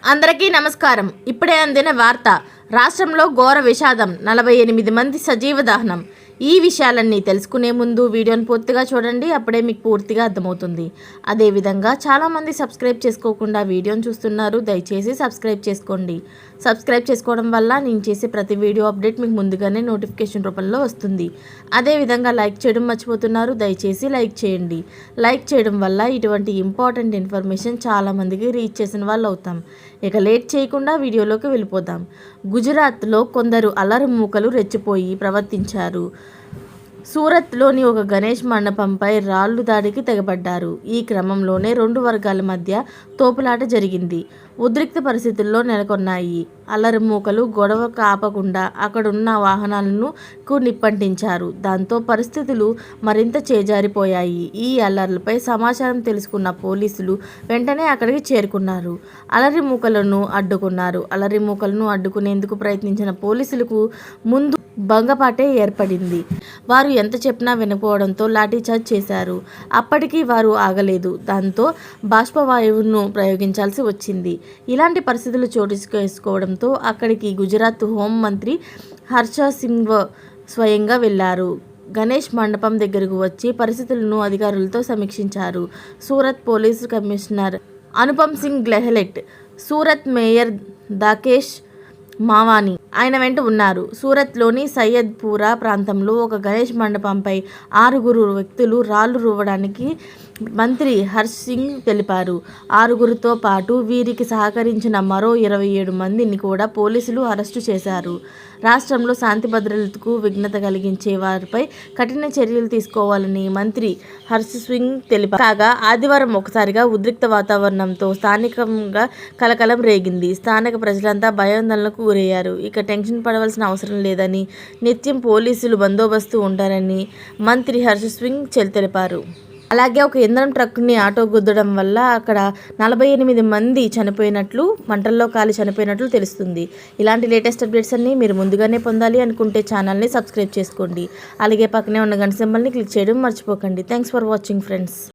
అందరికీ నమస్కారం. ఇప్పుడే అందిన వార్త. రాష్ట్రంలో ఘోర విషాదం, 48 మంది సజీవ దహనం. ఈ విషయాలన్నీ తెలుసుకునే ముందు వీడియోని పూర్తిగా చూడండి, అప్పుడే మీకు పూర్తిగా అర్థమవుతుంది. అదేవిధంగా చాలామంది సబ్స్క్రైబ్ చేసుకోకుండా వీడియోని చూస్తున్నారు, దయచేసి సబ్స్క్రైబ్ చేసుకోండి. సబ్స్క్రైబ్ చేసుకోవడం వల్ల నేను చేసే ప్రతి వీడియో అప్డేట్ మీకు ముందుగానే నోటిఫికేషన్ రూపంలో వస్తుంది. అదేవిధంగా లైక్ చేయడం మర్చిపోతున్నారు, దయచేసి లైక్ చేయండి. లైక్ చేయడం వల్ల ఇటువంటి ఇంపార్టెంట్ ఇన్ఫర్మేషన్ చాలామందికి రీచ్ చేసిన వాళ్ళు అవుతాం. ఇక లేట్ చేయకుండా వీడియోలోకి వెళ్ళిపోదాం. గుజరాత్లో కొందరు అల్లరి మూకలు రెచ్చిపోయి ప్రవర్తించారు. సూరత్లోని ఒక గణేష్ మండపంపై రాళ్లు దాడికి తెగబడ్డారు. ఈ క్రమంలోనే 2 వర్గాల మధ్య తోపులాట జరిగింది. ఉద్రిక్త పరిస్థితుల్లో నెలకొన్నాయి. అల్లరి మూకలు గొడవ కాపకుండా అక్కడున్న వాహనాలను నిప్పంటించారు. దాంతో పరిస్థితులు మరింత చేజారిపోయాయి. ఈ అల్లర్లపై సమాచారం తెలుసుకున్న పోలీసులు వెంటనే అక్కడికి చేరుకున్నారు. అల్లరి మూకలను అడ్డుకునేందుకు ప్రయత్నించిన పోలీసులకు ముందు భంగపాటే ఏర్పడింది. వారు ఎంత చెప్పినా వినకపోవడంతో లాఠీచార్జ్ చేశారు. అప్పటికీ వారు ఆగలేదు. దాంతో బాష్పవాయువును ప్రయోగించాల్సి వచ్చింది. ఇలాంటి పరిస్థితులు చోటు చేసుకోవడంతో అక్కడికి గుజరాత్ హోం మంత్రి హర్ష సింగ్ స్వయంగా వెళ్లారు. గణేష్ మండపం దగ్గరకు వచ్చి పరిస్థితులను అధికారులతో సమీక్షించారు. Surat police commissioner Anupam Singh Gehlot, Surat mayor Dakesh Mavani ఆయన వెంట ఉన్నారు. సూరత్లోని సయ్యద్పురా ప్రాంతంలో ఒక గణేష్ మండపంపై 6 వ్యక్తులు రాళ్లు రువ్వడానికి మంత్రి హర్ష్ సింగ్ తెలిపారు. 6తో పాటు వీరికి సహకరించిన మరో 27 మందిని కూడా పోలీసులు అరెస్టు చేశారు. రాష్ట్రంలో శాంతి భద్రతలకు విఘ్నత కలిగించే వారిపై కఠిన చర్యలు తీసుకోవాలని మంత్రి హర్ష్ సింగ్ తెలిపారు. కాగా ఆదివారం ఒకసారిగా ఉద్రిక్త వాతావరణంతో స్థానికంగా కలకలం రేగింది. స్థానిక ప్రజలంతా భయాందోళనకు గురయ్యారు. ఇక టెన్షన్ పడవలసిన అవసరం లేదని, నిత్యం పోలీసులు బందోబస్తు ఉంటారని మంత్రి హర్ష్ సింగ్ తెలిపారు. అలాగే ఒక ఇంధనం ట్రక్ని ఆటో గుద్దడం వల్ల అక్కడ 48 మంది మంటల్లో కాలి చనిపోయినట్లు తెలుస్తుంది. ఇలాంటి లేటెస్ట్ అప్డేట్స్ అన్నీ మీరు ముందుగానే పొందాలి అనుకుంటే ఛానల్ని సబ్స్క్రైబ్ చేసుకోండి. అలాగే పక్కనే ఉన్న గంట సింబల్ని క్లిక్ చేయడం మర్చిపోకండి. Thanks for watching friends.